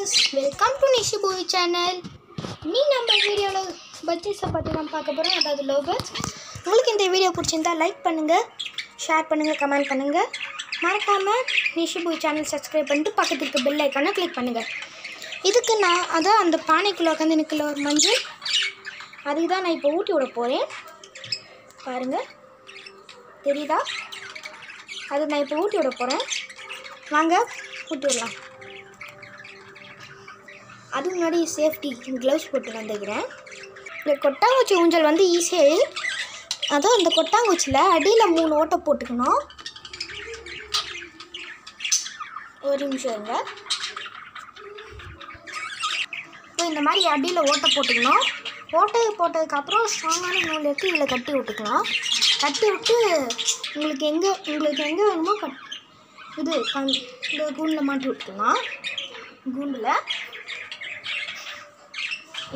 viewers, welcome to Nishi Boy channel. நீ நம்ம வீடியோவில் பட்ஜெட்ஸை பற்றி தான் பார்க்க போகிறோம், அதாவது லவ் பேர்ட்ஸ். உங்களுக்கு இந்த வீடியோ பிடிச்சிருந்தா லைக் பண்ணுங்கள், ஷேர் பண்ணுங்கள், கமெண்ட் பண்ணுங்கள். மறக்காமல் நிஷி பாய் சேனல் சப்ஸ்கிரைப் பண்ணிட்டு பக்கத்துக்கு இருக்க பெல் ஐக்கானை கிளிக் பண்ணுங்கள். இதுக்கு நான் அதான் அந்த பானைக்குள்ளே உட்காந்து நிற்கல ஒரு மஞ்சள், அதுக்கு தான் நான் இப்போ ஊட்டி விட போகிறேன். பாருங்கள், தெரியுதா? அது நான் இப்போ ஊட்டி விட போகிறேன். வாங்க ஊட்டி விடலாம். அது முன்னாடி சேஃப்டி க்ளவுஸ் போட்டு வந்துக்கிறேன். இந்த கொட்டாங்குச்சி ஊஞ்சல் வந்து ஈஸியாக, அதான் அந்த கொட்டாங்குச்சியில் அடியில் 3 ஓட்டை போட்டுக்கணும். ஒரு நிமிஷம் இருங்க. இப்போ இந்த மாதிரி அடியில் ஓட்டை போட்டுக்கணும். ஓட்டையை போட்டதுக்கப்புறம் ஸ்ட்ராங்கான நூல் எடுத்து இதில் கட்டி விட்டுக்கலாம். கட்டி விட்டு உங்களுக்கு எங்கே வேணுமோ இந்த கூண்டில் மாட்டி விட்டுக்கலாம். கூண்டில்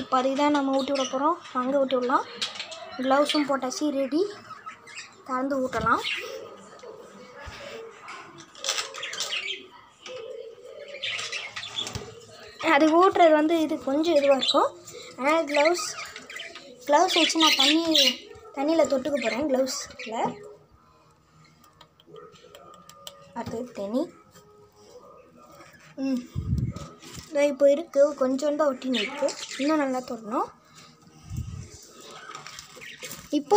இப்போ அதுதான் நம்ம ஊட்டி விட போகிறோம். அங்கே ஊட்டி விடலாம். க்ளவுஸும் போட்டாச்சு, ரெடி. திறந்து ஊட்டலாம். அது ஊட்டுறது வந்து இது கொஞ்சம் இதுவாக இருக்கும். ஆனால் க்ளவுஸ் வச்சு நான் தண்ணியில் தொட்டுக்க போகிறேன். க்ளவுஸில் அது தண்ணி இப்போ இருக்குது, கொஞ்சோண்டு ஒட்டின்னு இருக்குது. இன்னும் நல்லா தொடணும். இப்போ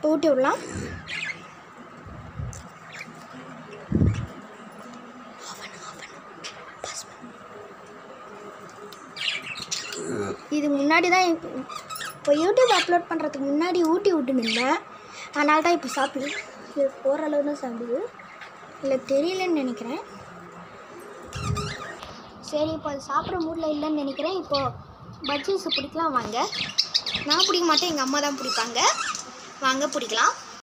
ஊட்டி விடலாம். இது முன்னாடி தான் இப்போ யூடியூப் அப்லோட் பண்ணுறதுக்கு முன்னாடி ஊட்டி விட்டுருந்தேன். அதனால தான் இப்போ சாப்பிடுது. இது போகிற அளவு தான் சாப்பிடுது. இல்லை தெரியலன்னு நினைக்கிறேன். சரி, இப்போ அது சாப்பிட்ற மூடில் இல்லைன்னு நினைக்கிறேன். இப்போது பஜ்ஜீஸ் பிடிக்கலாம் வாங்க. நான் பிடிக்க மாட்டேன், எங்கள் அம்மா தான் பிடிப்பாங்க. வாங்க பிடிக்கலாம்.